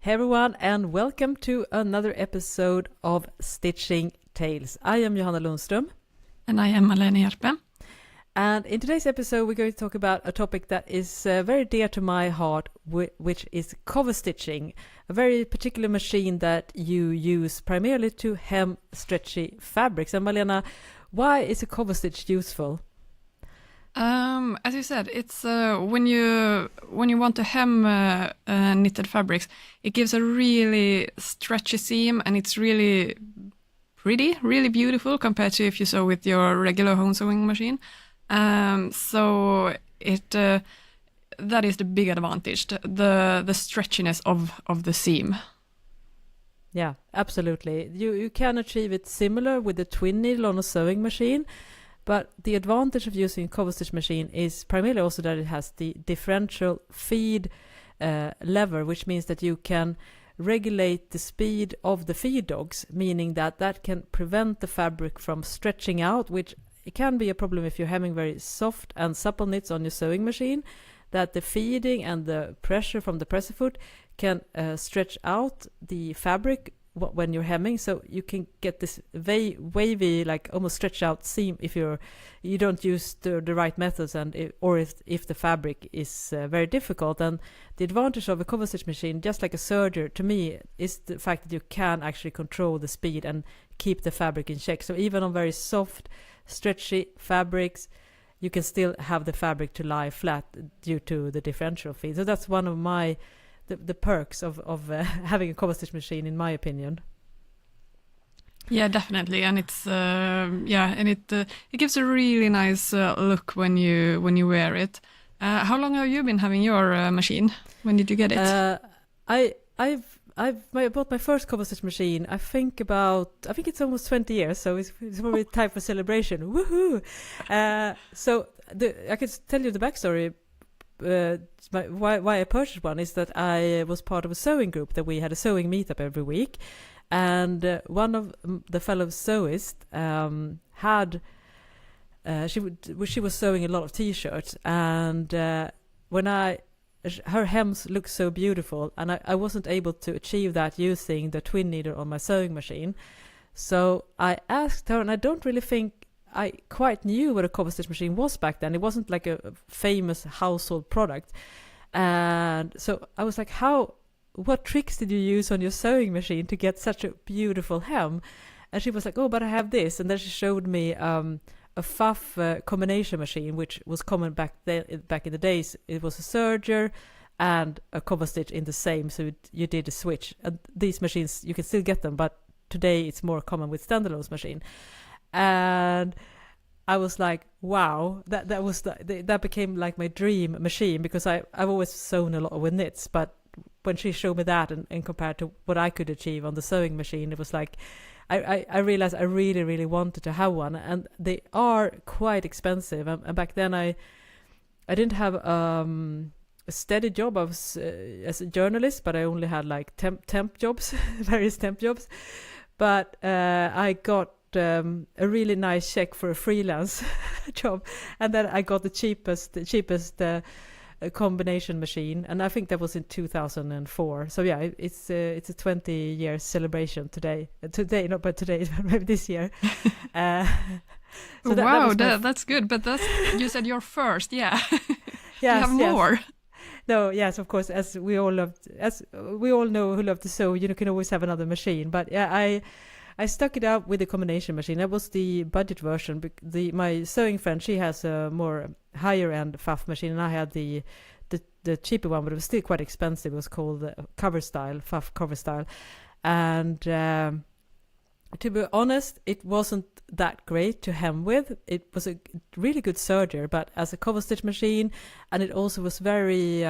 Hey everyone, and welcome to another episode of Stitching Tales. I am Johanna Lundström. And I am Malena Hjerpe. And in today's episode, we're going to talk about a topic that is very dear to my heart, which is Coverstitching, a very particular machine that you use primarily to hem stretchy fabrics. And Malena, why is a Coverstitch useful? As you said, it's when you want to hem knitted fabrics, it gives a really stretchy seam, and it's really pretty, really beautiful compared to if you sew with your regular home sewing machine. So it that is the big advantage, the stretchiness of the seam. Yeah, absolutely. You can achieve it similar with the twin needle on a sewing machine. But the advantage of using a Coverstitch machine is primarily also that it has the differential feed lever, which means that you can regulate the speed of the feed dogs, meaning that can prevent the fabric from stretching out, which it can be a problem if you're hemming very soft and supple knits on your sewing machine, that the feeding and the pressure from the presser foot can stretch out the fabric when you're hemming, so you can get this wavy, like almost stretched out seam if you don't use the right methods, and if the fabric is very difficult. And the advantage of a Coverstitch machine, just like a serger, to me, is the fact that you can actually control the speed and keep the fabric in check. So even on very soft, stretchy fabrics, you can still have the fabric to lie flat due to the differential feed. So that's one of the perks of having a Coverstitch machine, in my opinion. Yeah, definitely, and it's it gives a really nice look when you wear it. How long have you been having your machine? When did you get it? I bought my first Coverstitch machine. I think it's almost 20 years, so it's probably time for celebration. Woohoo! So I could tell you the backstory. Why I purchased one is that I was part of a sewing group that we had a sewing meetup every week, and one of the fellow sewists had she was sewing a lot of t-shirts, and her hems looked so beautiful, and I wasn't able to achieve that using the twin needle on my sewing machine. So I asked her, and I don't really think I quite knew what a Coverstitch machine was back then. It wasn't like a famous household product. And so I was like, what tricks did you use on your sewing machine to get such a beautiful hem? And she was like, oh, but I have this. And then she showed me a FUF combination machine, which was common back in the days. It was a serger and a Coverstitch in the same. So you did a switch. And these machines, you can still get them, but today it's more common with standalone machine. And I was like, wow, that became like my dream machine, because I've always sewn a lot with knits, but when she showed me that and compared to what I could achieve on the sewing machine, it was like I realized I really, really wanted to have one, and they are quite expensive. And back then I didn't have a steady job. I was as a journalist, but I only had like temp jobs, various temp jobs. But I got a really nice check for a freelance job, and then I got the cheapest combination machine, and I think that was in 2004. So yeah, it's a 20-year celebration today, not but today, maybe this year. So wow, that's good. But you said your first, yeah. Yes, you have more. Yes. No, yes, of course. As we all know who love to sew, you can always have another machine. But yeah, I stuck it out with the combination machine. That was the budget version. My sewing friend, she has a more higher end FUF machine, and I had the cheaper one, but it was still quite expensive. It was called FUF Cover Style. And to be honest, it wasn't that great to hem with. It was a really good serger, but as a Coverstitch machine, and it also was very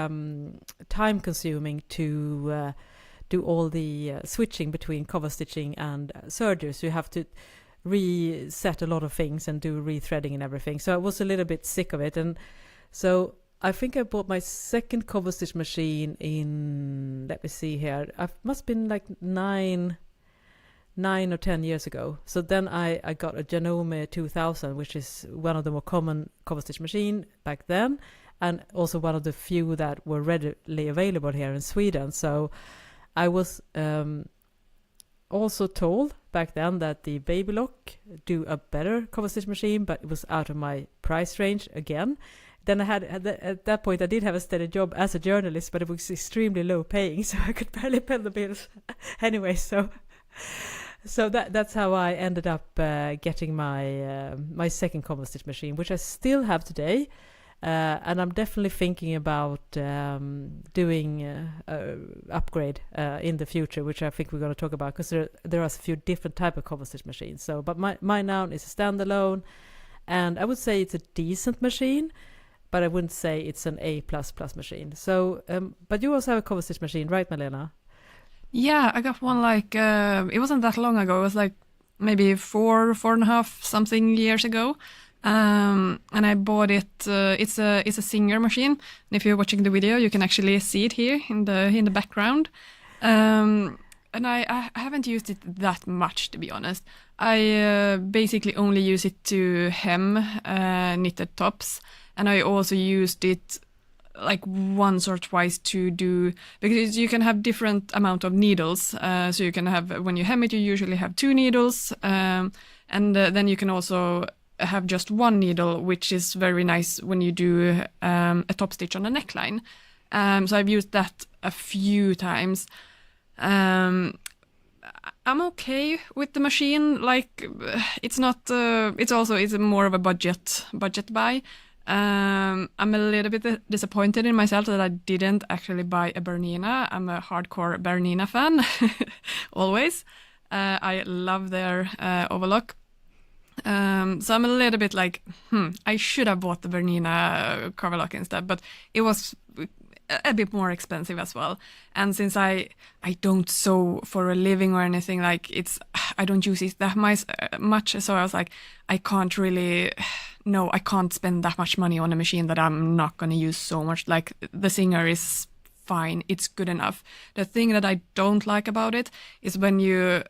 time consuming to do all the switching between Coverstitching and sergers. So you have to reset a lot of things and do rethreading and everything. So I was a little bit sick of it, and so I think I bought my second Coverstitch machine in, let me see here, it must have been like 9 or 10 years ago. So then I got a Janome 2000, which is one of the more common Coverstitch machine back then, and also one of the few that were readily available here in Sweden. So I was also told back then that the Baby Lock do a better cover stitch machine, but it was out of my price range again. Then I had at that point I did have a steady job as a journalist, but it was extremely low paying, so I could barely pay the bills anyway. So that's how I ended up getting my second cover stitch machine, which I still have today. And I'm definitely thinking about doing upgrade in the future, which I think we're going to talk about, because there are a few different type of cover stitch machines. So, but mine now is a standalone, and I would say it's a decent machine, but I wouldn't say it's an A++ machine. So, but you also have a cover stitch machine, right, Malena? Yeah, I got one like it wasn't that long ago. It was like maybe four and a half something years ago. And I bought it. It's a Singer machine. And if you're watching the video, you can actually see it here in the background. And I haven't used it that much, to be honest. I basically only use it to hem knitted tops, and I also used it like once or twice to do, because you can have different amount of needles. So you can have, when you hem it, you usually have 2 needles, and then you can also have just 1 needle, which is very nice when you do a top stitch on a neckline. So I've used that a few times. I'm okay with the machine. Like, it's not. It's more of a budget buy. I'm a little bit disappointed in myself that I didn't actually buy a Bernina. I'm a hardcore Bernina fan, always. I love their overlock. So I'm a little bit like, I should have bought the Bernina coverlock instead, but it was a bit more expensive as well. And since I don't sew for a living or anything, like I don't use it that much. So I was like, I can't spend that much money on a machine that I'm not going to use so much. Like, the Singer is fine. It's good enough. The thing that I don't like about it is when you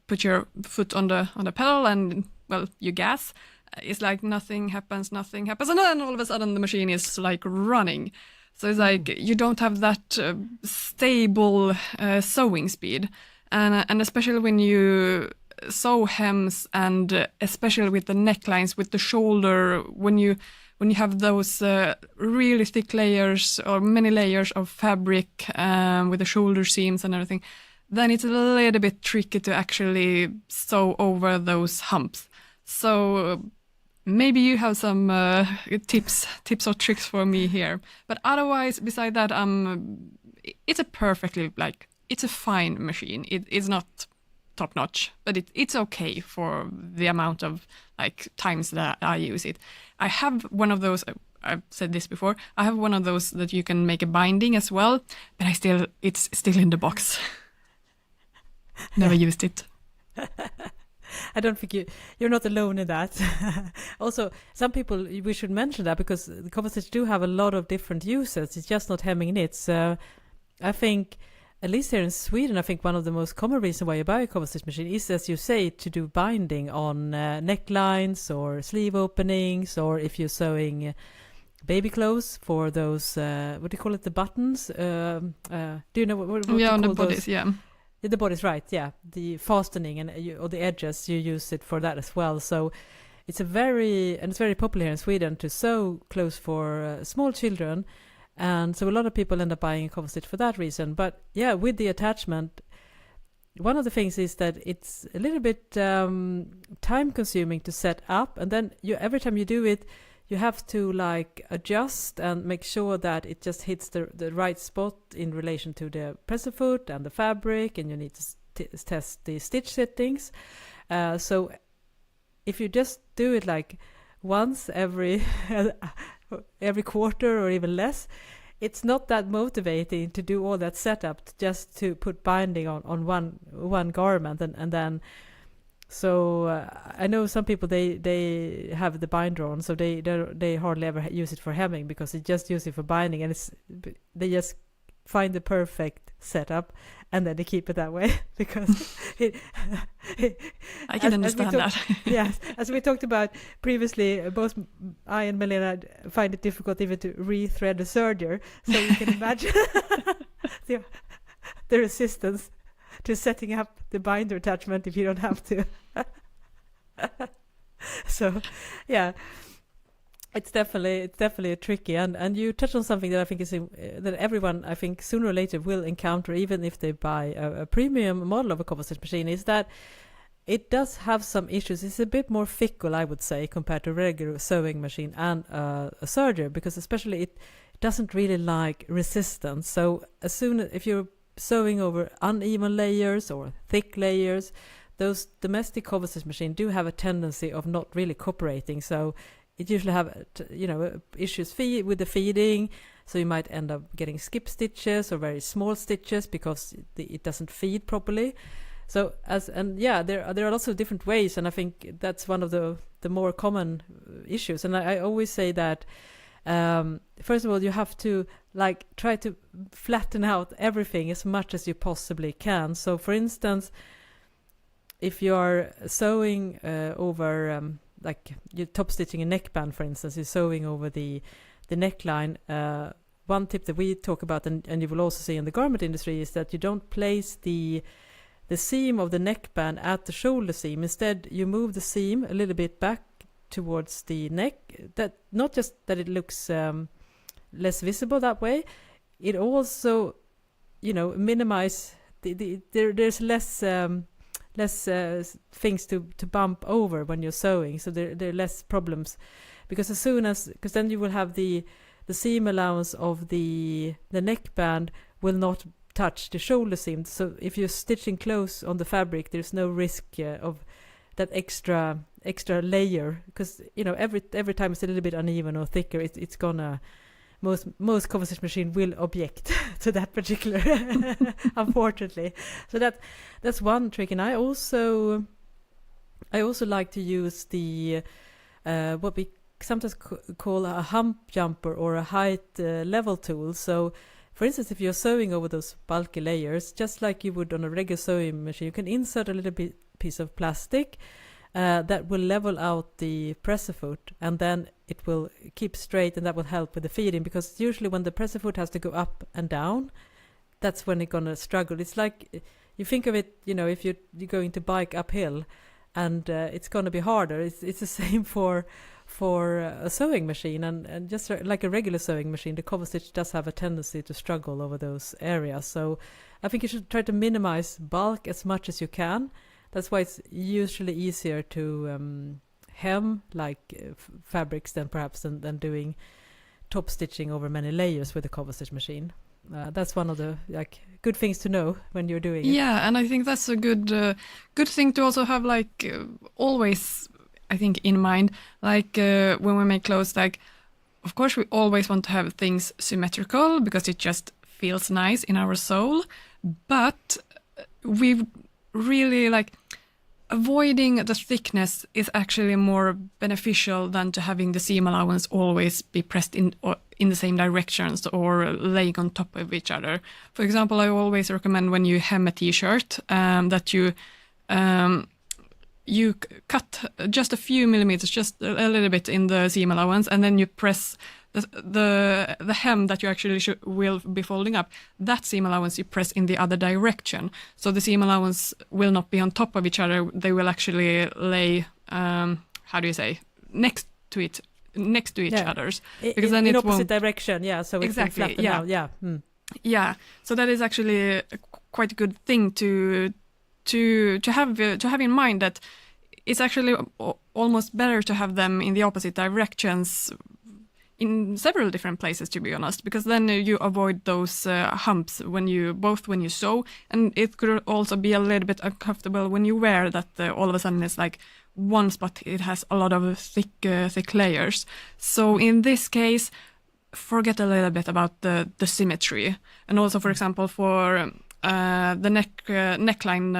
put your foot on the pedal and, well, you gas. It's like nothing happens, and then all of a sudden the machine is like running. So it's like you don't have that stable sewing speed, and especially when you sew hems, and especially with the necklines, with the shoulder, when you have those really thick layers or many layers of fabric with the shoulder seams and everything, then it's a little bit tricky to actually sew over those humps. So maybe you have some tips or tricks for me here. But otherwise, beside that, it's a perfectly, like, it's a fine machine. It's not top notch, but it's okay for the amount of like times that I use it. I have one of those. I've said this before. I have one of those that you can make a binding as well, but it's still in the box. Never used it. I don't think you're not alone in that. Also, some people, we should mention that, because the cover stitch do have a lot of different uses. It's just not hemming knits. I think, at least here in Sweden, I think one of the most common reasons why you buy a cover stitch machine is, as you say, to do binding on necklines or sleeve openings, or if you're sewing baby clothes for those, what do you call it, the buttons? Do you know what yeah, on the those? bodies, yeah. The body's right, yeah. The fastening or the edges, you use it for that as well. So it's very popular here in Sweden to sew clothes for small children, and so a lot of people end up buying a cover stitch for that reason. But yeah, with the attachment, one of the things is that it's a little bit time consuming to set up, and then every time you do it, you have to like adjust and make sure that it just hits the right spot in relation to the presser foot and the fabric, and you need to test the stitch settings. So if you just do it like once every quarter or even less, it's not that motivating to do all that setup just to put binding on one garment, and then. So I know some people they have the binder on, so they hardly ever use it for hemming, because they just use it for binding, and they just find the perfect setup and then they keep it that way because I can understand that. Yes, as we talked about previously, both I and Malena find it difficult even to re-thread a serger, so you can imagine the resistance to setting up the binder attachment if you don't have to. So, yeah, it's definitely tricky, and you touch on something that I think is that everyone, I think, sooner or later will encounter, even if they buy a premium model of a Coverstitch machine, is that it does have some issues. It's a bit more fickle, I would say, compared to a regular sewing machine and a serger, because especially it doesn't really like resistance. So as soon as if you're sewing over uneven layers or thick layers, those domestic Coverstitch machines do have a tendency of not really cooperating. So it usually have issues with the feeding. So you might end up getting skip stitches or very small stitches because it doesn't feed properly. So there are lots of different ways, and I think that's one of the more common issues. And I always say that first of all, you have to try to flatten out everything as much as you possibly can. So for instance, if you are sewing over you're top stitching a neckband, for instance, you're sewing over the neckline, one tip that we talk about, and you will also see in the garment industry, is that you don't place the seam of the neckband at the shoulder seam. Instead, you move the seam a little bit back towards the neck. That not just that it looks less visible that way, it also minimize there's less things to bump over when you're sewing, so there are less problems, because then you will have the seam allowance of the neckband will not touch the shoulder seam. So if you're stitching close on the fabric, there's no risk of that extra layer, because every time it's a little bit uneven or thicker, it's gonna most Coverstitch machine will object to that particular unfortunately. So that's one trick. And I also like to use the what we sometimes call a hump jumper or a height level tool. So for instance, if you're sewing over those bulky layers, just like you would on a regular sewing machine, you can insert a little bit piece of plastic that will level out the presser foot, and then it will keep straight, and that will help with the feeding, because usually when the presser foot has to go up and down, that's when it's going to struggle. It's like, you think of it, if you're going to bike uphill, and it's going to be harder. It's the same for a sewing machine, and just like a regular sewing machine, the Coverstitch does have a tendency to struggle over those areas. So I think you should try to minimize bulk as much as you can. That's why it's usually easier to hem fabrics than doing top stitching over many layers with a Coverstitch machine. That's one of the good things to know when you're doing it. Yeah, and I think that's a good thing to also have always, I think, in mind. When we make clothes, of course we always want to have things symmetrical because it just feels nice in our soul, but we really avoiding the thickness is actually more beneficial than to having the seam allowance always be pressed in the same directions or laying on top of each other. For example, I always recommend when you hem a t-shirt that you cut just a few millimeters, just a little bit in the seam allowance, and then you press the hem that you actually will be folding up. That seam allowance you press in the other direction, so the seam allowance will not be on top of each other. They will actually lay next to each other's, because then in it opposite won't direction. Yeah, so exactly. It can flatten out. Yeah. Yeah. So that is actually quite a good thing to have in mind, that it's actually almost better to have them in the opposite directions in several different places, to be honest, because then you avoid those humps when you sew, and it could also be a little bit uncomfortable when you wear that all of a sudden it's one spot it has a lot of thick layers. So in this case, forget a little bit about the symmetry, and also, for example, for the neckline,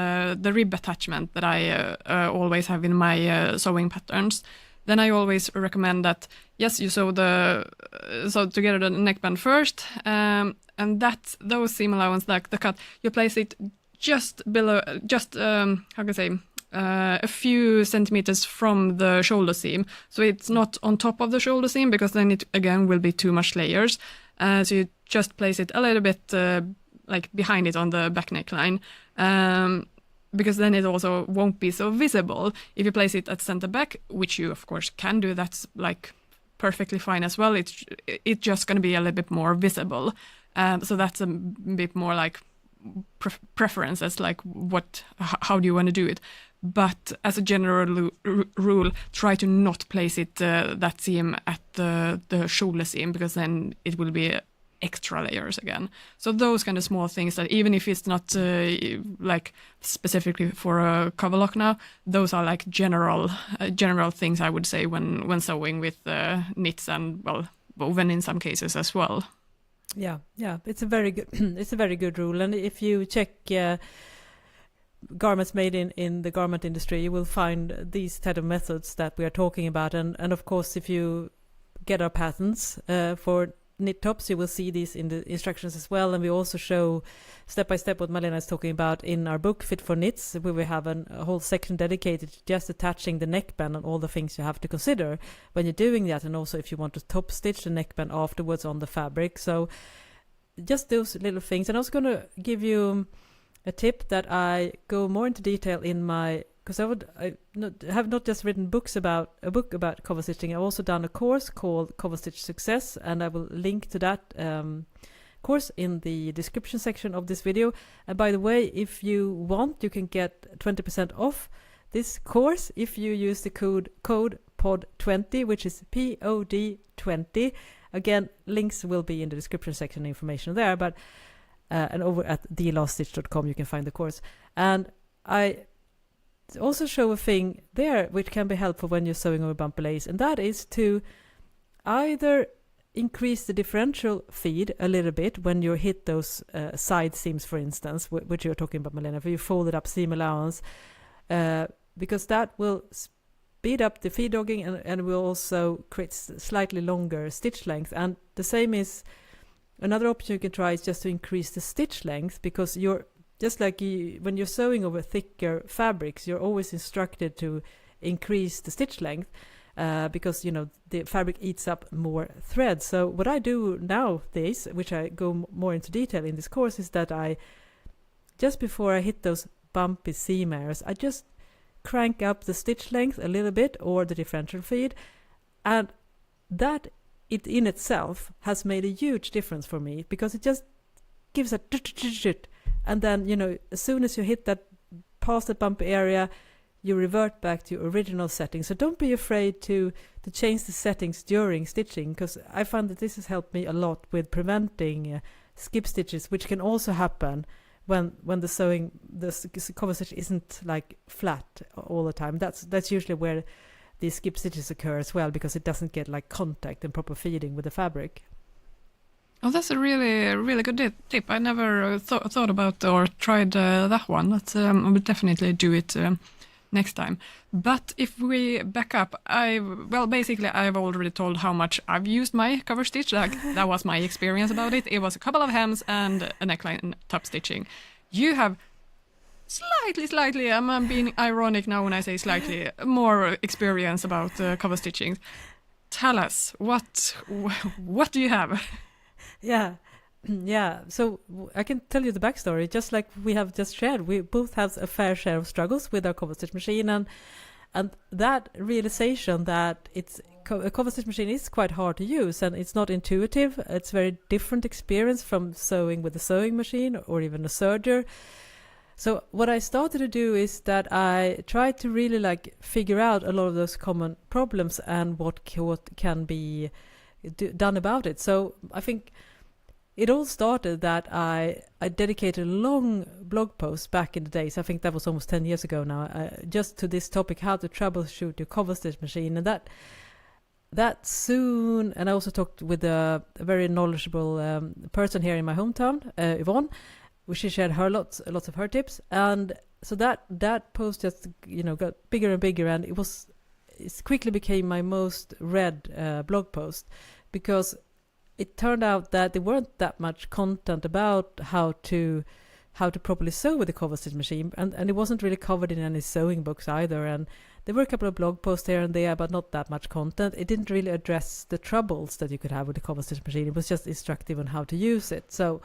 the rib attachment that I always have in my sewing patterns, then I always recommend that, yes, you sew together the neckband first, and those seam allowance, the cut, you place it just below, a few centimeters from the shoulder seam. So it's not on top of the shoulder seam, because then it again will be too much layers. So you just place it a little bit like behind it on the back neckline. Because then it also won't be so visible. If you place it at center back, which you of course can do, that's like perfectly fine as well. It's just going to be a little bit more visible. So that's a bit more like preference as like how do you want to do it. But as a general rule, try to not place it that seam at the shoulder seam, because then it will be extra layers again. So those kind of small things that even if it's not like specifically for a cover lock now, those are like general things I would say when sewing with knits and woven in some cases as well. Yeah, it's a very good it's a very good rule. And if you check garments made in the garment industry, you will find these type of methods that we are talking about. And of course, if you get our patterns for knit tops, you will see these in the instructions as well. And we also show step by step what Malena is talking about in our book Fit for Knits, where we have a whole section dedicated to just attaching the neckband and all the things you have to consider when you're doing that, and also if you want to top stitch the neckband afterwards on the fabric. So just those little things. And I was going to give you a tip that I go more into detail in my, because I have not just written a book about cover stitching. I've also done a course called Coverstitch Success, and I will link to that course in the description section of this video. And by the way, if you want, you can get 20% off this course if you use the code POD20, which is POD20. Again, links will be in the description section, information there, but and over at thelaststitch.com you can find the course. And I also show a thing there which can be helpful when you're sewing over bumper lace, and that is to either increase the differential feed a little bit when you hit those side seams, for instance, which you're talking about, Malena, where you folded up seam allowance, because that will speed up the feed dogging and will also create slightly longer stitch length. And the same is another option you can try is just to increase the stitch length, because you're just like when you're sewing over thicker fabrics, you're always instructed to increase the stitch length because, you know, the fabric eats up more thread. So what I do nowadays, which I go more into detail in this course, is that I, just before I hit those bumpy seam areas, I just crank up the stitch length a little bit, or the differential feed, and that it in itself has made a huge difference for me, because it just gives a and then, you know, as soon as you hit that past that bumpy area, you revert back to your original settings. So don't be afraid to change the settings during stitching, because I found that this has helped me a lot with preventing skip stitches, which can also happen when the cover stitch isn't like flat all the time. That's usually where these skip stitches occur as well, because it doesn't get like contact and proper feeding with the fabric. Oh, that's a really, really good tip. I never thought about or tried that one. I will definitely do it next time. But if we back up, basically I've already told how much I've used my cover stitch. That was my experience about it. It was a couple of hems and a neckline top stitching. You have slightly, I'm being ironic now when I say slightly, more experience about cover stitching. Tell us, what do you have? Yeah. So I can tell you the backstory. Just like we have just shared, we both have a fair share of struggles with our cover stitch machine, and that realization that a cover stitch machine is quite hard to use and it's not intuitive. It's a very different experience from sewing with a sewing machine or even a serger. So what I started to do is that I tried to really like figure out a lot of those common problems and what can be done about it. So I think it all started that I dedicated a long blog post back in the days. I think that was almost 10 years ago now, just to this topic, how to troubleshoot your cover stitch machine. And that soon, and I also talked with a very knowledgeable person here in my hometown, Yvonne, where she shared lots of her tips. And so that post just, you know, got bigger and bigger, and it quickly became my most read blog post, because it turned out that there weren't that much content about how to properly sew with the cover stitch machine, and it wasn't really covered in any sewing books either. And there were a couple of blog posts here and there, but not that much content. It didn't really address the troubles that you could have with the cover stitch machine. It was just instructive on how to use it. So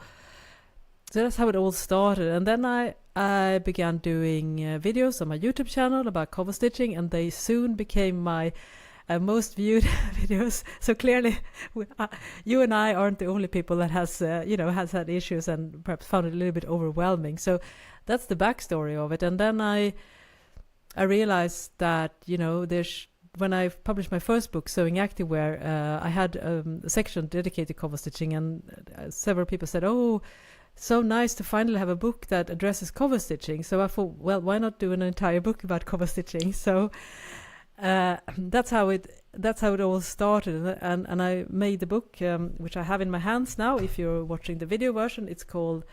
So that's how it all started. And then I began doing videos on my YouTube channel about cover stitching, and they soon became my most viewed videos. So clearly, you and I aren't the only people that has had issues and perhaps found it a little bit overwhelming. So that's the backstory of it. And then I realized that, when I published my first book, Sewing Activewear, I had a section dedicated to cover stitching, and several people said, "Oh, so nice to finally have a book that addresses cover stitching." So I thought, well, why not do an entire book about cover stitching? So that's how it all started, and I made the book, which I have in my hands now. If you're watching the video version, it's called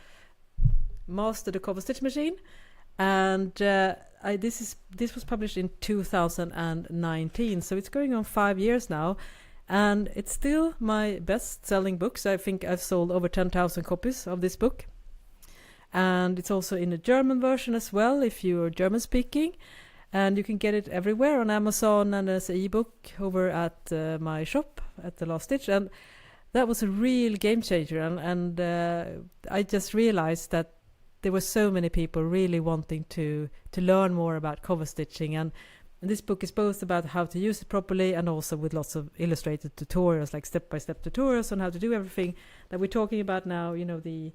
Master the Cover Stitch Machine, and this was published in 2019, so it's going on 5 years now, and it's still my best-selling book. So I think I've sold over 10,000 copies of this book, and it's also in a German version as well, if you're German-speaking, and you can get it everywhere on Amazon and as an ebook over at my shop at The Last Stitch, and that was a real game changer, and I just realized that there were so many people really wanting to learn more about cover stitching, and this book is both about how to use it properly and also with lots of illustrated tutorials, like step-by-step tutorials on how to do everything that we're talking about now, the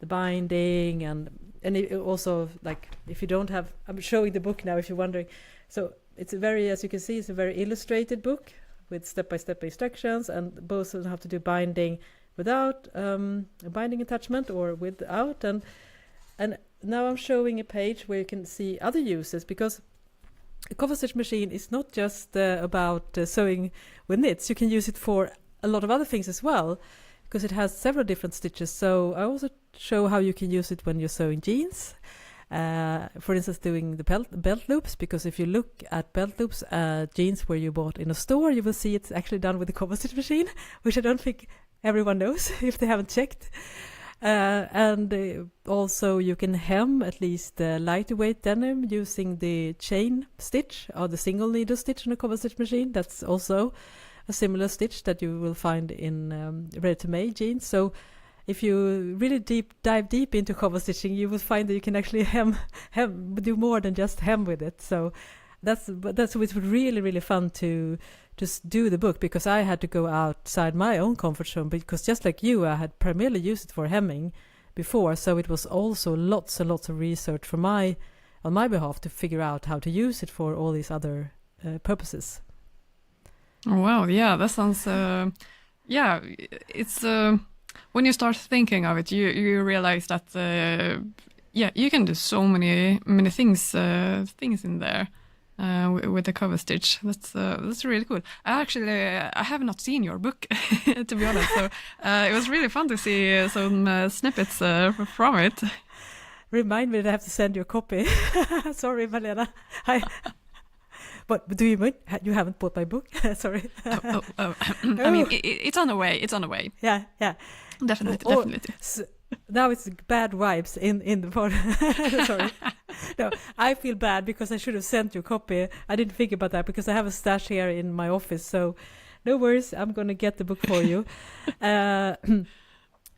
binding, and it also, like, if you don't have, I'm showing the book now if you're wondering. So it's as you can see, it's a very illustrated book with step-by-step instructions, and both on how to do binding without a binding attachment or without, and now I'm showing a page where you can see other uses, because a cover stitch machine is not just about sewing with knits. You can use it for a lot of other things as well, because it has several different stitches. So I also show how you can use it when you're sewing jeans. For instance, doing the belt loops, because if you look at belt loops, jeans where you bought in a store, you will see it's actually done with the cover stitch machine, which I don't think everyone knows if they haven't checked. And also you can hem at least lightweight denim using the chain stitch or the single needle stitch on a cover stitch machine. That's also a similar stitch that you will find in ready-to-made jeans. So if you really dive deep into cover stitching, you will find that you can actually do more than just hem with it. So that's it's really, really fun to just do the book, because I had to go outside my own comfort zone, because just like you, I had primarily used it for hemming before, so it was also lots and lots of research on my behalf to figure out how to use it for all these other purposes. Oh, wow, yeah, that sounds it's when you start thinking of it, you realize that you can do so many things in there. With the cover stitch. That's really cool. I have not seen your book, to be honest, so it was really fun to see some snippets from it. Remind me that I have to send you a copy. Sorry, Malena. But do you mean you haven't bought my book? Sorry. I mean, it's on the way. It's on the way. Yeah. Definitely. Now it's bad vibes in the pod. Sorry. No, I feel bad because I should have sent you a copy. I didn't think about that because I have a stash here in my office. So no worries, I'm going to get the book for you.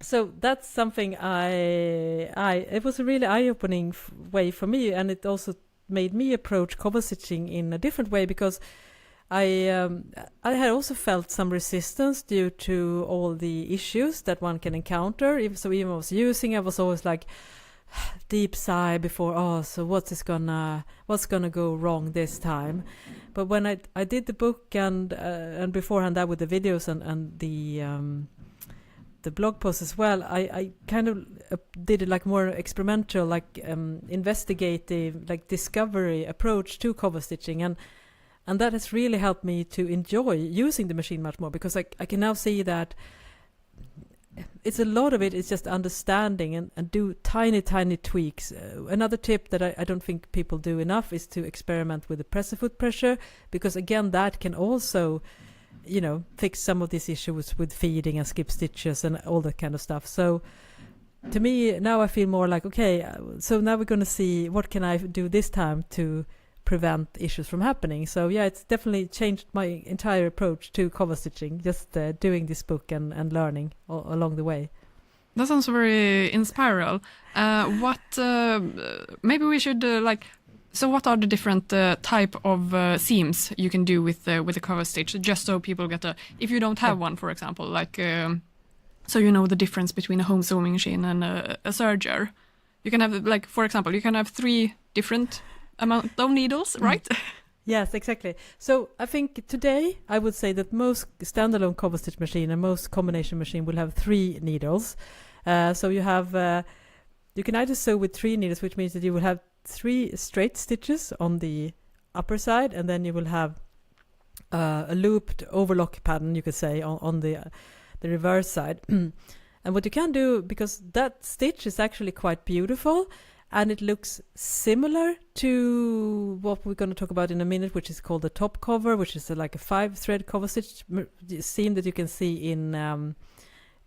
So that's something it was a really eye-opening way for me, and it also made me approach cover stitching in a different way, because I had also felt some resistance due to all the issues that one can encounter. So even I was using, I was always like deep sigh before, so what's gonna go wrong this time? But when I did the book and beforehand that with the videos and the blog post as well, I kind of did it like more experimental, like investigative, like discovery approach to cover stitching, and that has really helped me to enjoy using the machine much more, because I can now see that it's a lot of it is just understanding and do tiny tweaks. Another tip that I don't think people do enough is to experiment with the presser foot pressure, because again that can also fix some of these issues with feeding and skip stitches and all that kind of stuff. So to me now I feel more like, okay, so now we're going to see what can I do this time to prevent issues from happening. So yeah, it's definitely changed my entire approach to cover stitching, just doing this book and learning along the way. That sounds very inspiring. Maybe we should So what are the different type of seams you can do with the cover stitch? Just so people get if you don't have one, for example, so you know the difference between a home sewing machine and a serger. You can have, for example, you can have 3 different amount of needles, right? Yes, exactly. So I think today I would say that most standalone cover stitch machine and most combination machine will have 3 needles. So you have, you can either sew with 3 needles, which means that you will have 3 straight stitches on the upper side, and then you will have a looped overlock pattern, you could say, on the reverse side. And what you can do, because that stitch is actually quite beautiful, and it looks similar to what we're going to talk about in a minute, which is called the top cover, which is like a 5-thread cover stitch seam that you can see in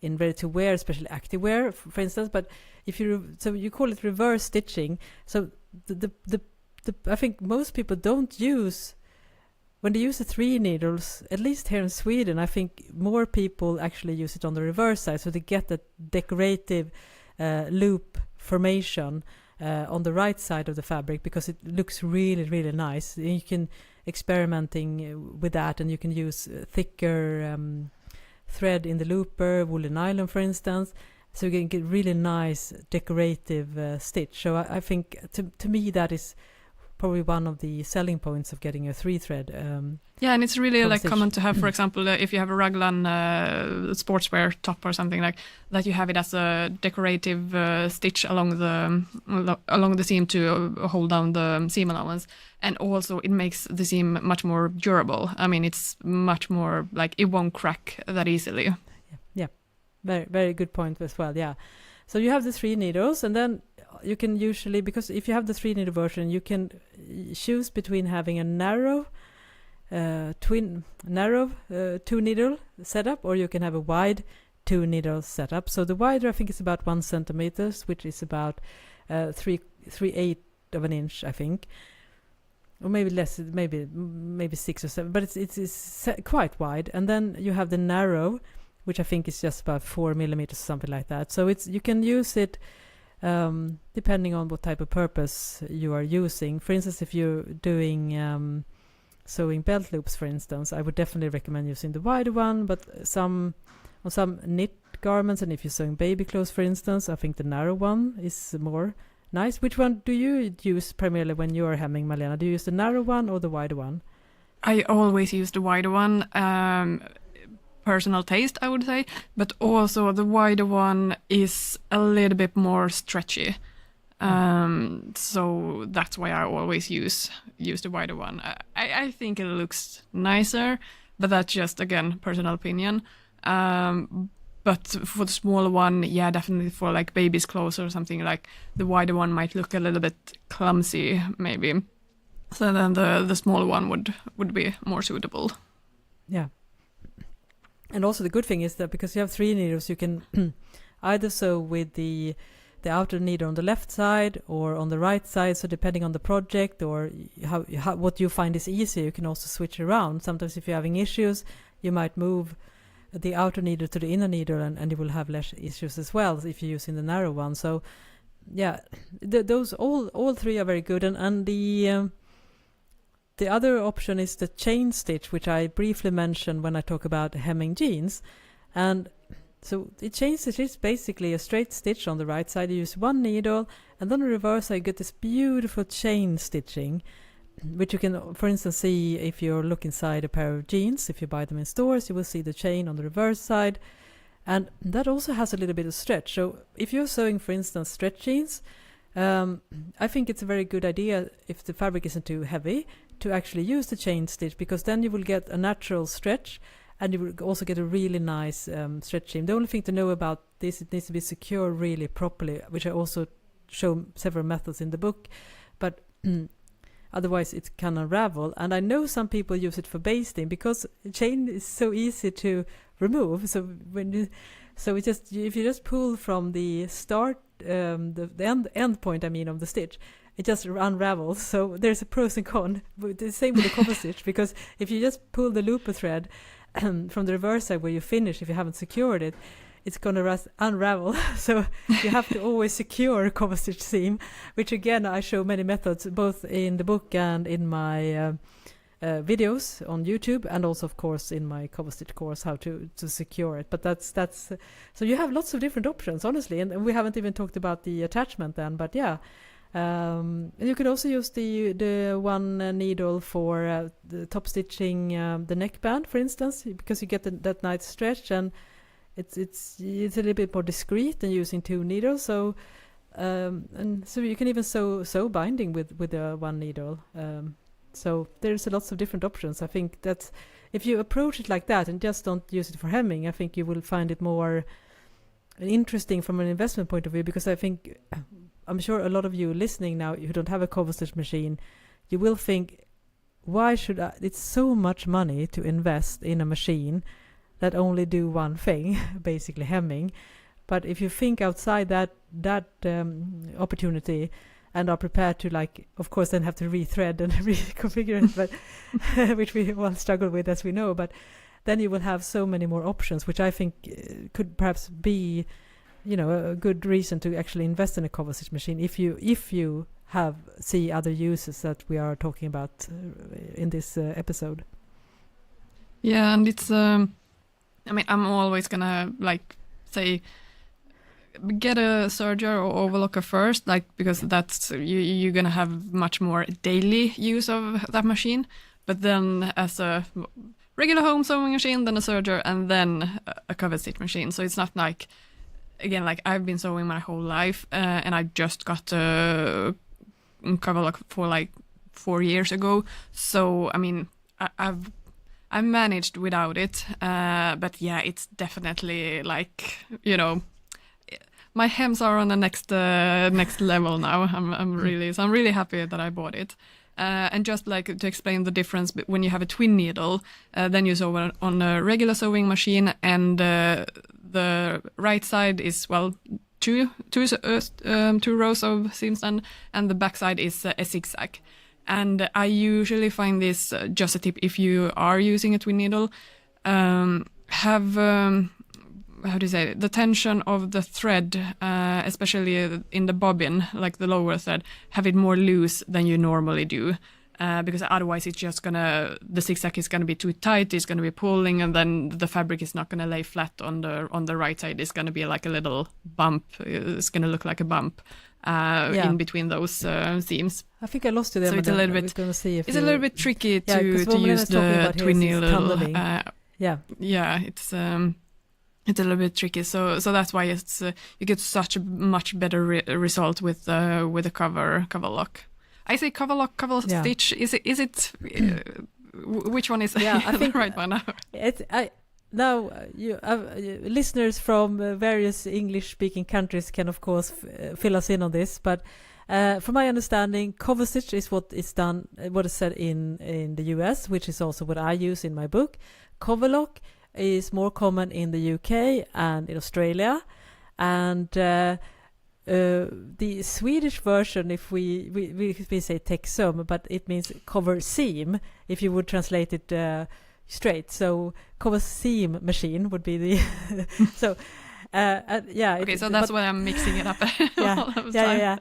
ready to wear, especially activewear, for instance. But if you call it reverse stitching. So the I think most people don't use, when they use the 3 needles, at least here in Sweden, I think more people actually use it on the reverse side, so they get that decorative loop formation on the right side of the fabric, because it looks really, really nice. You can experimenting with that, and you can use thicker thread in the looper, woolen nylon, for instance, so you can get really nice decorative stitch. So I think to me that is probably one of the selling points of getting a 3-thread. Yeah, and it's really common to have, for example, if you have a raglan sportswear top or something like that, you have it as a decorative stitch along the seam to hold down the seam allowance, and also it makes the seam much more durable. I mean, it's much more it won't crack that easily. Yeah, very, very good point as well. Yeah, so you have the 3 needles, and then you can usually, because if you have the 3 needle version, you can choose between having a narrow 2-needle setup, or you can have a wide 2-needle setup. So the wider, I think, is about 1 centimeter, which is about 3/8 of an inch, I think, or maybe less, maybe 6 or 7, but it's quite wide. And then you have the narrow, which I think is just about 4 millimeters, something like that. So you can use it depending on what type of purpose you are using. For instance, if you're doing sewing belt loops, for instance, I would definitely recommend using the wider one. But on some knit garments, and if you're sewing baby clothes, for instance, I think the narrow one is more nice. Which one do you use primarily when you are hemming, Malena? Do you use the narrow one or the wider one? I always use the wider one. Personal taste, I would say, but also the wider one is a little bit more stretchy, so that's why I always use the wider one. I think it looks nicer, but that's just, again, personal opinion. But for the smaller one, yeah, definitely for baby's clothes or something, the wider one might look a little bit clumsy, maybe. So then the smaller one would be more suitable. Yeah. And also the good thing is that because you have 3 needles, you can either sew with the outer needle on the left side or on the right side. So depending on the project or what you find is easier, you can also switch around. Sometimes if you're having issues, you might move the outer needle to the inner needle, and you will have less issues as well if you're using the narrow one. So yeah, those all 3 are very good. And the other option is the chain stitch, which I briefly mentioned when I talk about hemming jeans. And so the chain stitch is basically a straight stitch on the right side. You use 1 needle, and on the reverse side you get this beautiful chain stitching, which you can, for instance, see if you look inside a pair of jeans. If you buy them in stores, you will see the chain on the reverse side, and that also has a little bit of stretch. So if you're sewing, for instance, stretch jeans, I think it's a very good idea, if the fabric isn't too heavy, to actually use the chain stitch, because then you will get a natural stretch, and you will also get a really nice stretch seam. The only thing to know about this, it needs to be secured really properly, which I also show several methods in the book, but otherwise it can unravel. And I know some people use it for basting, because chain is so easy to remove. So if you just pull from the start, the end point, of the stitch, it just unravels. So there's a pros and cons. The same with the cover stitch, because if you just pull the looper thread from the reverse side where you finish, if you haven't secured it, it's going to unravel. So you have to always secure a cover stitch seam, which again I show many methods both in the book and in my videos on YouTube, and also of course in my cover stitch course how to secure it. But that's so you have lots of different options, honestly, and we haven't even talked about the attachment then. But yeah, and you could also use the one needle for the top stitching the neckband, for instance, because you get that nice stretch, and it's a little bit more discreet than using 2 needles. So and so you can even sew binding with one needle. So there's lots of different options. I think that if you approach it like that and just don't use it for hemming, I think you will find it more interesting from an investment point of view, because I think, I'm sure a lot of you listening now who don't have a cover stitch machine, you will think, why should I? It's so much money to invest in a machine that only do one thing, basically hemming. But if you think outside that opportunity, and are prepared to, like, of course, then have to rethread and reconfigure it, but which we all struggle with, as we know. But then you will have so many more options, which I think could perhaps be, a good reason to actually invest in a cover stitch machine if you see other uses that we are talking about in this episode. Yeah, and it's I'm always gonna say, get a serger or overlocker first, because that's you're gonna have much more daily use of that machine. But then as a regular home sewing machine, then a serger, and then a cover stitch machine. So it's not like, again, like I've been sewing my whole life, and I just got a cover lock for 4 years ago. So I managed without it, but yeah, it's definitely my hems are on the next level now. I'm really happy that I bought it. And just to explain the difference when you have a twin needle, then you sew on a regular sewing machine, and the right side is two rows of seams, and the back side is a zigzag. And I usually find this, just a tip if you are using a twin needle, have how do you say it? The tension of the thread, especially in the bobbin, like the lower thread, have it more loose than you normally do, because otherwise it's just the zigzag is gonna be too tight, it's gonna be pulling, and then the fabric is not gonna lay flat on the right side. It's gonna be like a little bump. It's gonna look like a bump in between those seams. I think I lost you there. So it's a little bit. It's a little bit tricky to use the twin needle. It's a little bit tricky, so that's why it's you get such a much better result with a cover lock. I say cover lock, cover stitch. Is it which one is I think the right one now? You listeners from various English-speaking countries can of course fill us in on this, but from my understanding, cover stitch is what is said in the US, which is also what I use in my book. Cover lock is more common in the UK and in Australia, and the Swedish version, if we say texsum, but it means cover seam if you would translate it straight. So cover seam machine would be the so okay, so that's why I'm mixing it up all of the time.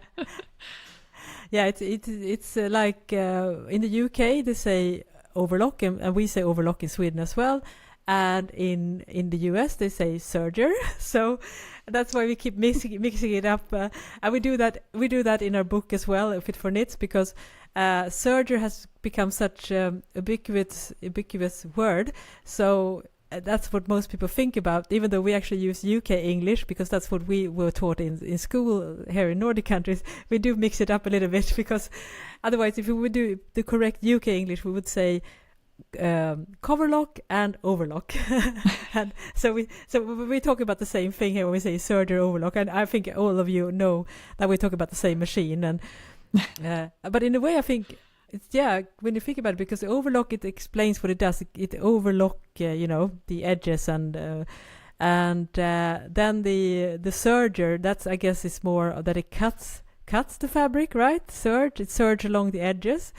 It's like in the UK they say overlock, and we say overlock in Sweden as well. And in the US they say serger, so that's why we keep mixing it up, and we do that in our book as well, Fit for Knits, because serger has become such a ubiquitous word. So that's what most people think about, even though we actually use UK English, because that's what we were taught in school here in Nordic countries. We do mix it up a little bit, because otherwise if we would do the correct UK English, we would say cover lock and overlock. And so we talk about the same thing here when we say serger overlock, and I think all of you know that we talk about the same machine. And but in a way I think it's when you think about it, because the overlock, it explains what it does. It overlock the edges, and then the serger, that's, I guess, is more that it cuts cuts the fabric, right? It serge along the edges.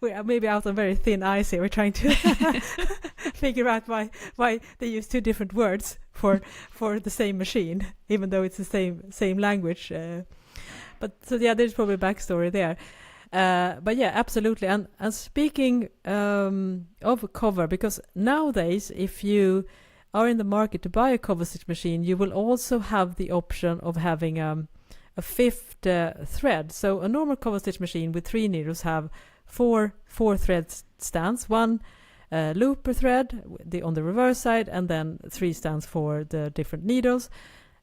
We're maybe out on very thin ice here. We're trying to figure out why they use two different words for the same machine, even though it's the same language. But so yeah, there's probably a backstory there. But yeah, absolutely. And speaking of a cover, because nowadays, if you are in the market to buy a Coverstitch machine, you will also have the option of having a fifth thread. So a normal Coverstitch machine with 3 needles have four thread stands, one looper thread on the reverse side, and then 3 stands for the different needles.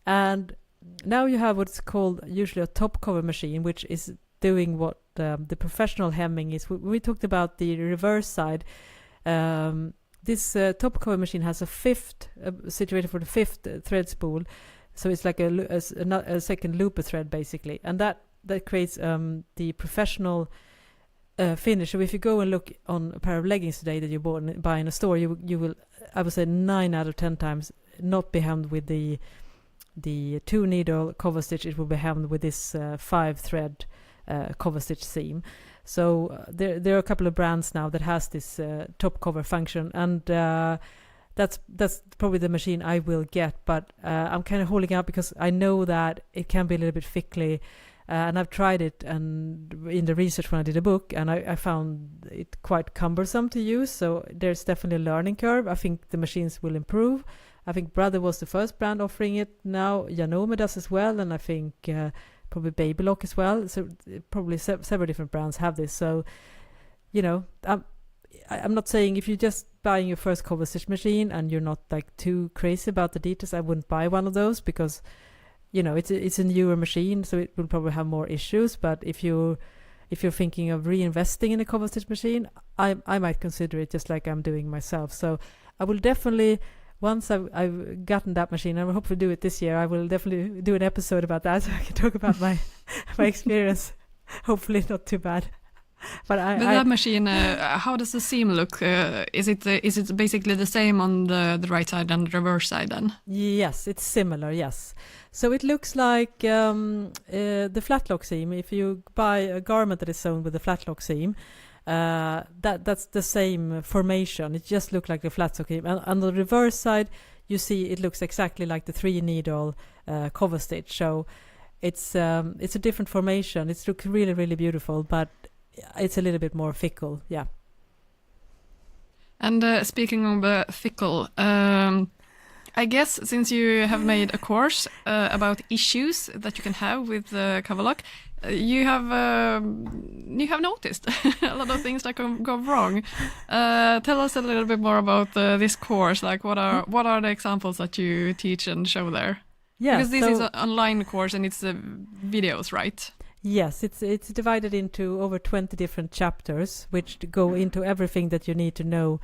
And now you have what's called usually a top cover machine, which is doing what the professional hemming is. We talked about the reverse side. This top cover machine has a fifth situated for the fifth thread spool, so it's like a second looper thread basically, and that creates the professional finish. So if you go and look on a pair of leggings today that you buy in a store, you will, I would say 9 out of 10 times, not be hemmed with the 2 needle cover stitch. It will be hemmed with this 5 thread cover stitch seam. So there are a couple of brands now that has this top cover function, and that's probably the machine I will get. But I'm kind of holding out because I know that it can be a little bit fickly, and I've tried it and in the research when I did a book, and I found it quite cumbersome to use. So there's definitely a learning curve. I think the machines will improve. I think Brother was the first brand offering it. Now Janome does as well, and I think probably Babylock as well. So probably several different brands have this. So, you know, I'm not saying if you're just buying your first cover stitch machine and you're not like too crazy about the details, I wouldn't buy one of those because, you know, it's a newer machine, so it will probably have more issues. But if you're thinking of reinvesting in a cover stitch machine, I might consider it, just like I'm doing myself. So I will definitely, once I've gotten that machine, and I will hopefully do it this year, I will definitely do an episode about that so I can talk about my experience. Hopefully not too bad. But that machine, how does the seam look? Is it basically the same on the right side and the reverse side then? Yes, it's similar, yes. So it looks like the flat lock seam. If you buy a garment that is sewn with a flat lock seam, that's the same formation. It just looks like the flat lock seam. And on the reverse side, you see it looks exactly like the 3 needle cover stitch. So it's a different formation. It looks really, really beautiful, but it's a little bit more fickle, yeah. And speaking of fickle, I guess since you have made a course about issues that you can have with Coverlock, you have noticed a lot of things that can go wrong. Tell us a little bit more about this course. Like, what are the examples that you teach and show there? Yeah, because this is an online course and it's videos, right? Yes, it's divided into over 20 different chapters, which go into everything that you need to know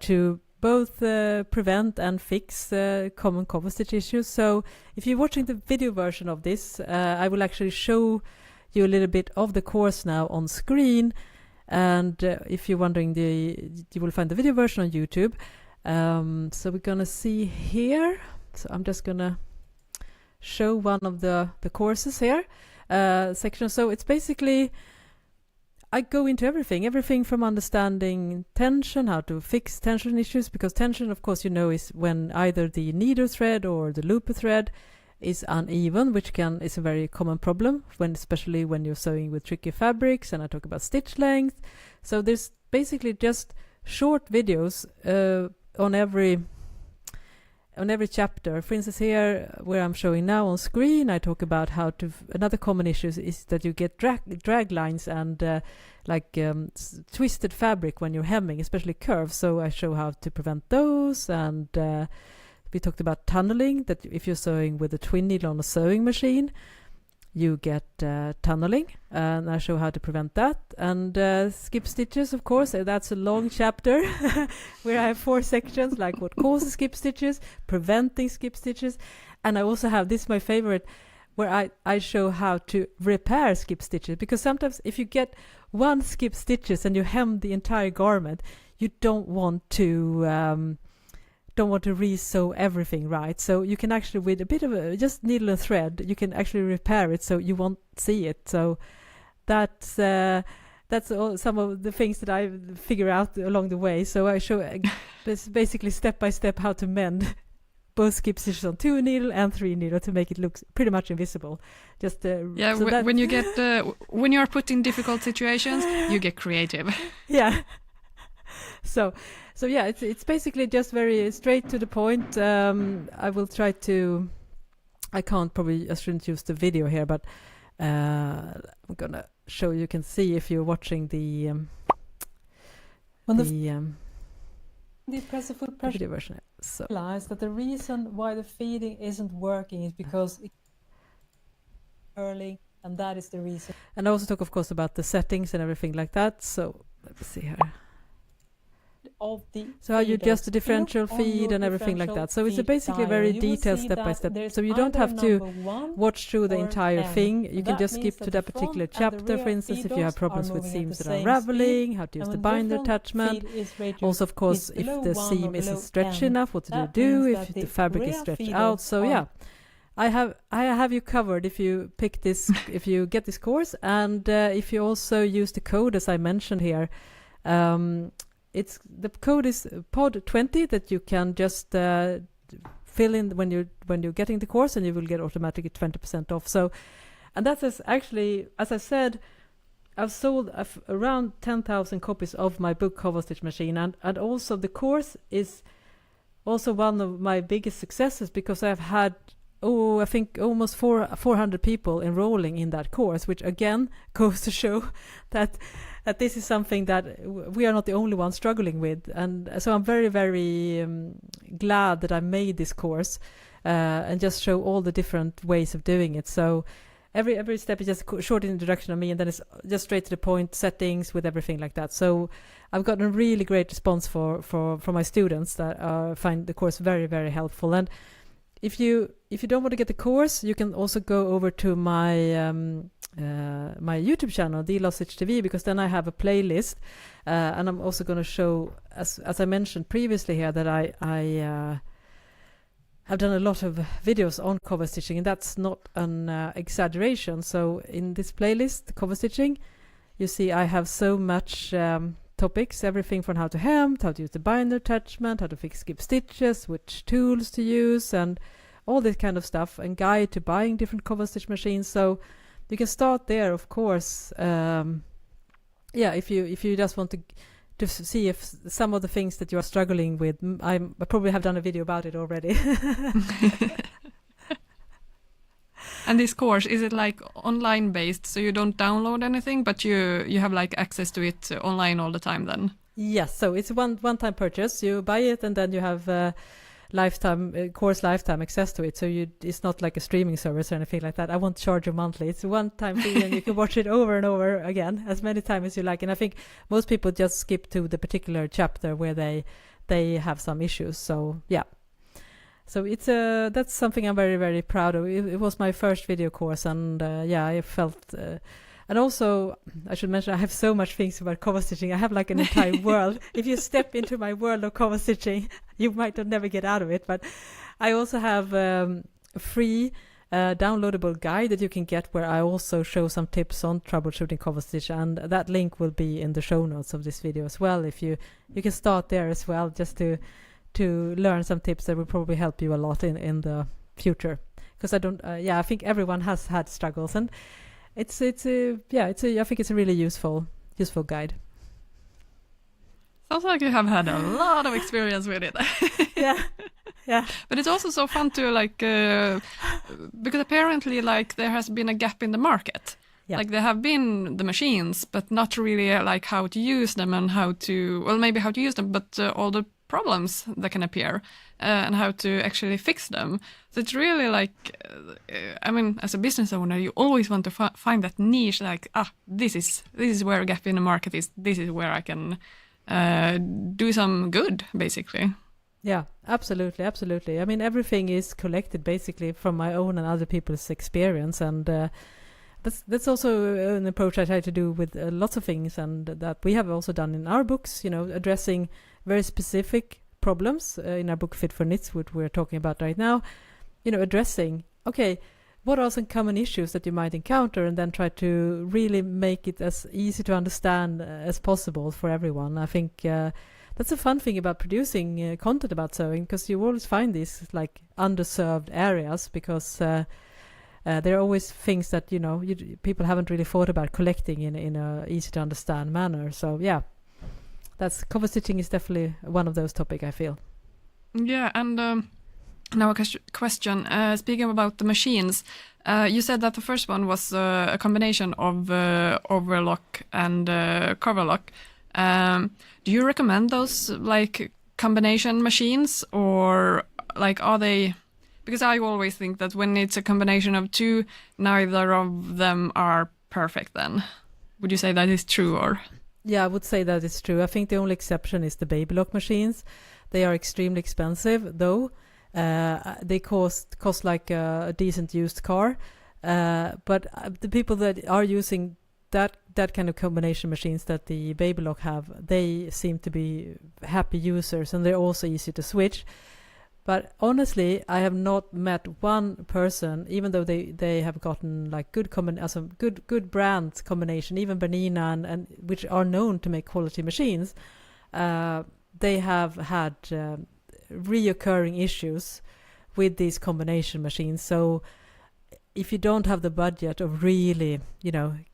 to both prevent and fix common cover stitch issues. So if you're watching the video version of this, I will actually show you a little bit of the course now on screen. And if you're wondering, you will find the video version on YouTube. So we're going to see here. So I'm just going to show one of the courses here. Section. So it's basically, I go into everything from understanding tension, how to fix tension issues, because tension, of course, you know, is when either the needle thread or the looper thread is uneven, which is a very common problem, especially when you're sewing with tricky fabrics, and I talk about stitch length. So there's basically just short videos on every chapter. For instance, here where I'm showing now on screen, I talk about how to. Another common issue is that you get drag lines and twisted fabric when you're hemming, especially curves. So I show how to prevent those. And we talked about tunneling, that if you're sewing with a twin needle on a sewing machine, you get tunneling, and I show how to prevent that. And skip stitches, of course, that's a long chapter where I have 4 sections, like what causes skip stitches, preventing skip stitches, and I also have, this is my favorite, where I show how to repair skip stitches, because sometimes if you get 1 skip stitches and you hem the entire garment, you don't want to don't want to re-sew everything, right? So you can actually, with a bit of just needle and thread, you can actually repair it so you won't see it. So that's all, some of the things that I figure out along the way. So I show basically step by step how to mend both skip stitches on 2 needle and 3 needle to make it look pretty much invisible. Just yeah, so when you get when you are put in difficult situations, you get creative. Yeah. So yeah, it's basically just very straight to the point. I will try to. I shouldn't use the video here, but I'm gonna show you. Can see if you're watching the press the full pressure video version. So realize that the reason why the feeding isn't working is because it's curling, and that is the reason. And I also talk, of course, about the settings and everything like that. So let me see here. So how you adjust the differential feed and everything like that. So it's basically very detailed step by step. So you don't have to watch through the entire thing. You can just skip to that particular chapter, for instance, if you have problems with seams that are unraveling, how to use the binder attachment. Also, of course, if the seam isn't stretched enough, what to do if the fabric is stretched out. So yeah, I have you covered if you pick this, if you get this course, and if you also use the code as I mentioned here. The code is pod 20 that you can just fill in when you're getting the course, and you will get automatically 20% off. So, and that's actually, as I said, I've sold around 10,000 copies of my book Coverstitch Machine, and also the course is also one of my biggest successes, because I've had I think almost 400 people enrolling in that course, which again goes to show that this is something that we are not the only ones struggling with. And so I'm very, very glad that I made this course and just show all the different ways of doing it. So every step is just a short introduction of me, and then it's just straight to the point, settings with everything like that. So I've gotten a really great response for my students that find the course very, very helpful. And if you don't want to get the course, you can also go over to my my YouTube channel, The Lost Stitch TV, because then I have a playlist, and I'm also going to show, as I mentioned previously here, that I have done a lot of videos on cover stitching, and that's not an exaggeration. So in this playlist, cover stitching, you see I have so much topics, everything from how to hem, how to use the binder attachment, how to fix skip stitches, which tools to use, and all this kind of stuff, and guide to buying different cover stitch machines. So you can start there, of course. If you just want to see if some of the things that you are struggling with, I probably have done a video about it already. And this course, is it like online based, so you don't download anything, but you have like access to it online all the time then? Yes, so it's one-time purchase. You buy it, and then you have lifetime access to it. So it's not like a streaming service or anything like that. I won't charge you monthly. It's a one-time fee, and you can watch it over and over again as many times as you like. And I think most people just skip to the particular chapter where they have some issues. So yeah. So that's something I'm very, very proud of. It was my first video course, and I felt, and also I should mention I have so much things about cover stitching. I have like an entire world. If you step into my world of cover stitching, you might never get out of it. But I also have a free downloadable guide that you can get, where I also show some tips on troubleshooting cover stitch, and that link will be in the show notes of this video as well. If you can start there as well, just to learn some tips that will probably help you a lot in the future, because I think everyone has had struggles, and I think it's a really useful guide. Sounds like you have had a lot of experience with it. yeah But it's also so fun to because apparently like there has been a gap in the market. Yeah. Like there have been the machines, but not really like how to use them, and maybe how to use them, but all the problems that can appear and how to actually fix them. So it's really like, as a business owner, you always want to find that niche, like, this is where a gap in the market is. This is where I can do some good, basically. Yeah, absolutely. I mean, everything is collected basically from my own and other people's experience, and that's also an approach I try to do with lots of things, and that we have also done in our books, addressing very specific problems in our book Fit for Knits, which we're talking about right now, addressing, okay, what are some common issues that you might encounter, and then try to really make it as easy to understand as possible for everyone. I think that's a fun thing about producing content about sewing, because you always find these like underserved areas, because there are always things that people haven't really thought about collecting in a easy to understand manner. So yeah, that's cover stitching is definitely one of those topics, I feel. Yeah, and now a question. Speaking about the machines, you said that the first one was a combination of overlock and coverlock. Do you recommend those like combination machines, or like are they? Because I always think that when it's a combination of two, neither of them are perfect. Then, would you say that is true, or? Yeah, I would say that it's true. I think the only exception is the baby lock machines. They are extremely expensive, though. They cost like a decent used car, but the people that are using that kind of combination machines that the baby lock have, they seem to be happy users, and they're also easy to switch. But honestly, I have not met one person, even though they have gotten like good brands combination, even Bernina and which are known to make quality machines. They have had reoccurring issues with these combination machines. So if you don't have the budget of really,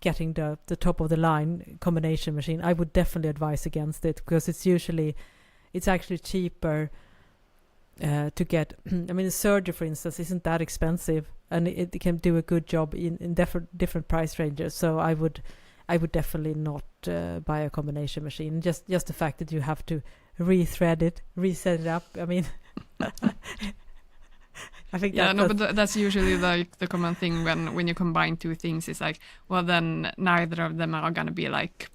getting the top of the line combination machine, I would definitely advise against it, because it's actually cheaper to get. I mean, a serger, for instance, isn't that expensive, and it can do a good job in different price ranges. So I would definitely not buy a combination machine. Just the fact that you have to rethread it, reset it up. I mean, I think but that's usually like the common thing when you combine two things. It's like, well, then neither of them are gonna be like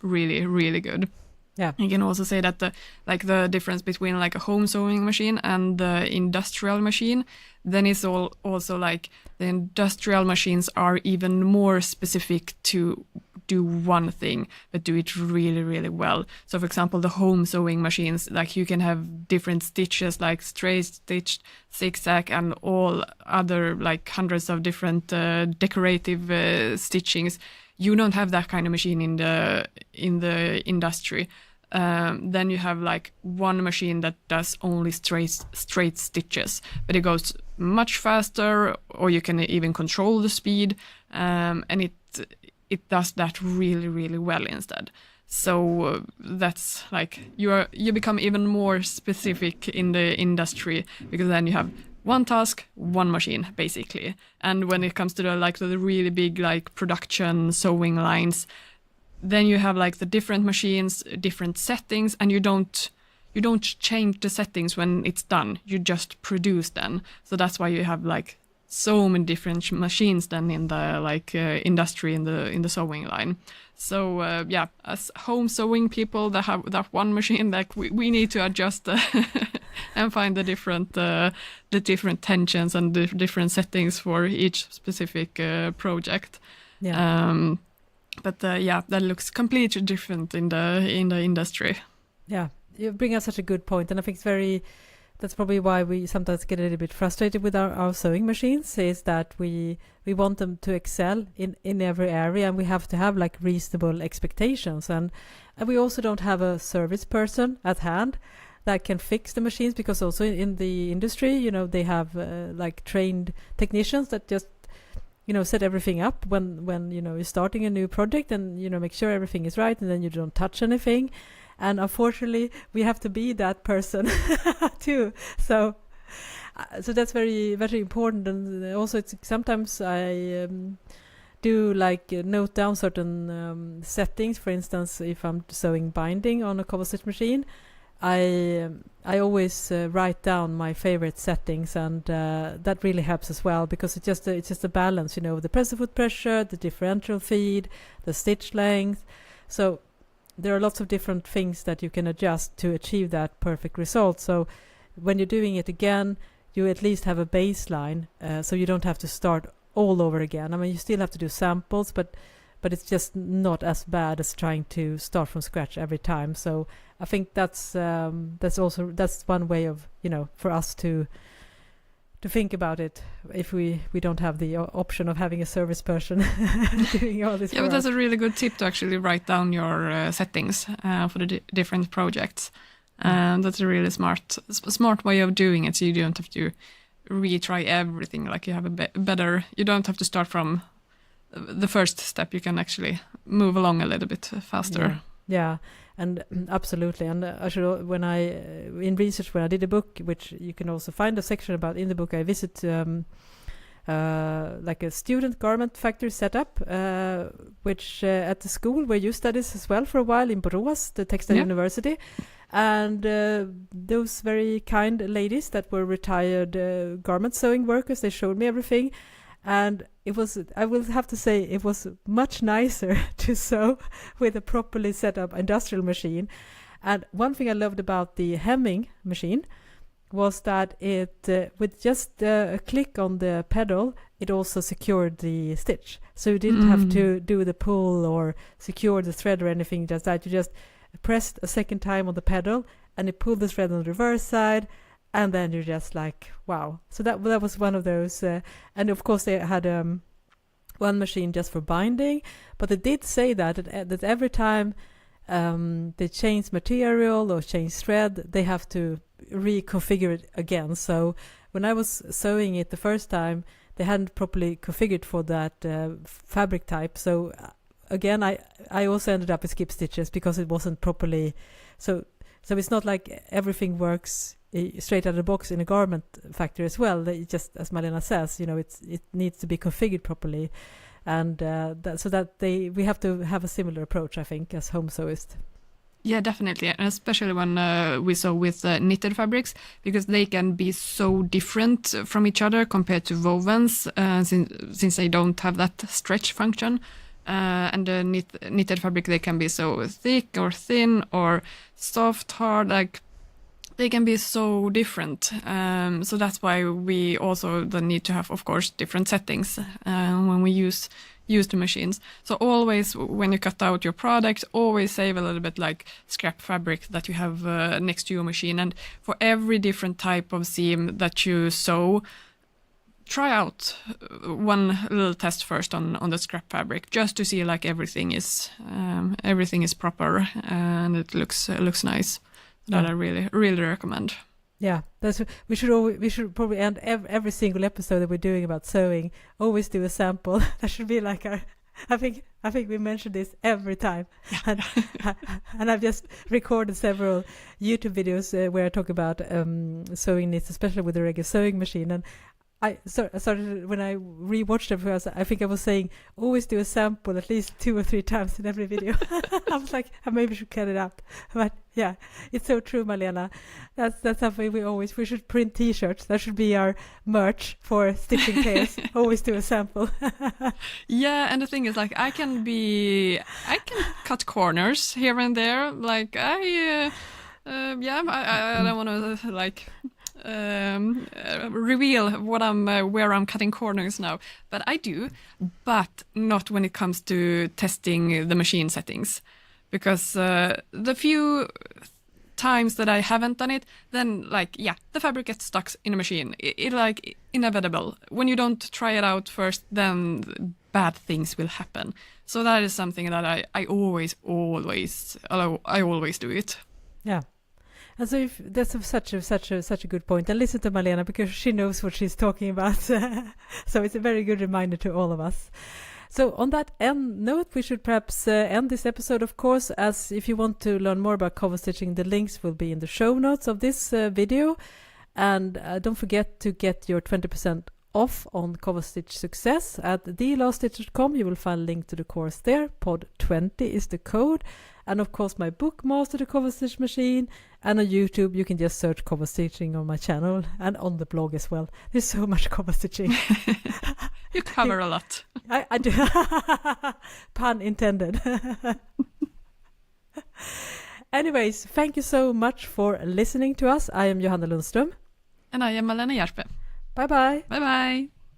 really, really good. Yeah, you can also say that the difference between like a home sewing machine and the industrial machine, then it's also like the industrial machines are even more specific to do one thing, but do it really, really well. So for example, the home sewing machines, like you can have different stitches like straight stitch, zigzag, and all other like hundreds of different decorative stitchings. You don't have that kind of machine in the industry. Then you have like one machine that does only straight stitches, but it goes much faster, or you can even control the speed, and it does that really, really well instead. So that's like you become even more specific in the industry, because then you have one task, one machine, basically. And when it comes to the really big like production sewing lines, then you have like the different machines, different settings, and you don't change the settings when it's done. You just produce them. So that's why you have like so many different machines than in the like industry in the sewing line. So as home sewing people that have that one machine, like we need to adjust and find the different tensions and the different settings for each specific project. Yeah. That looks completely different in the industry. Yeah, you bring up such a good point, and I think that's probably why we sometimes get a little bit frustrated with our sewing machines, is that we want them to excel in every area, and we have to have like reasonable expectations, and we also don't have a service person at hand that can fix the machines, because also in the industry, they have like trained technicians that just set everything up when you're starting a new project, and make sure everything is right, and then you don't touch anything. And unfortunately, we have to be that person too. So that's very, very important. And also, it's sometimes I do like note down certain settings. For instance, if I'm sewing binding on a Coverstitch machine, I always write down my favorite settings, and that really helps as well, because it's just a balance, the pressure foot pressure, the differential feed, the stitch length. So there are lots of different things that you can adjust to achieve that perfect result. So when you're doing it again, you at least have a baseline, so you don't have to start all over again. I mean, you still have to do samples, but but it's just not as bad as trying to start from scratch every time. So I think that's one way of, for us to think about it if we don't have the option of having a service person doing all this. Yeah, but that's a really good tip to actually write down your settings for the different projects. That's a really smart way of doing it, so you don't have to retry everything. Like you have you don't have to start from the first step. You can actually move along a little bit faster. Yeah. And absolutely, and actually, when in research, when I did the book, which you can also find a section about in the book, I visit like a student garment factory setup, which at the school where you studied as well for a while in Borås, the Textile University, and those very kind ladies that were retired garment sewing workers, they showed me everything. And I will have to say, it was much nicer to sew with a properly set up industrial machine. And one thing I loved about the hemming machine was that it, with just a click on the pedal, it also secured the stitch. So you didn't have to do the pull or secure the thread or anything, just that. You just pressed a second time on the pedal and it pulled the thread on the reverse side. And then you're just like, wow. So that was one of those. And of course, they had one machine just for binding. But they did say that every time they change material or change thread, they have to reconfigure it again. So when I was sewing it the first time, they hadn't properly configured for that fabric type. So again, I also ended up with skip stitches because it wasn't properly. So it's not like everything works straight out of the box in a garment factory as well. It just, as Malena says, it needs to be configured properly, and we have to have a similar approach, I think, as home sewists. Yeah, definitely, and especially when we sew with knitted fabrics, because they can be so different from each other compared to wovens, since they don't have that stretch function. And the knitted fabric, they can be so thick or thin or soft, hard, like they can be so different. So that's why we also then need to have, of course, different settings when we use the machines. So always, when you cut out your product, always save a little bit like scrap fabric that you have next to your machine. And for every different type of seam that you sew, try out one little test first on the scrap fabric, just to see like everything is proper and it looks nice. That I really recommend. Yeah, we should probably end every single episode that we're doing about sewing. Always do a sample. That should be like our. I think we mention this every time, and I've just recorded several YouTube videos where I talk about sewing knits, especially with the regular sewing machine. And I started when I rewatched it because I think I was saying always do a sample at least 2 or 3 times in every video. I was like, I maybe should cut it up. But yeah, it's so true, Malena. That's something we should print T-shirts. That should be our merch for Stitching Tales. Always do a sample. Yeah, and the thing is, like, I can cut corners here and there. Like I don't want to like. Reveal where I'm cutting corners now, but I do, but not when it comes to testing the machine settings, because the few times that I haven't done it, then the fabric gets stuck in a machine. It like inevitable. When you don't try it out first, then bad things will happen. So that is something that I always do it. Yeah. And so that's such a good point. And listen to Malena, because she knows what she's talking about. So it's a very good reminder to all of us. So on that note, we should perhaps end this episode, of course, as if you want to learn more about cover stitching, the links will be in the show notes of this video. And don't forget to get your 20% off on Coverstitch Success at thelaststitch.com. You will find a link to the course there. POD20 is the code. And of course, my book, Master the Cover Stitch Machine. And on YouTube, you can just search cover stitching on my channel and on the blog as well. There's so much cover stitching. You cover a lot. I do. Pun intended. Anyways, thank you so much for listening to us. I am Johanna Lundström. And I am Malena Hjerpe. Bye-bye. Bye-bye.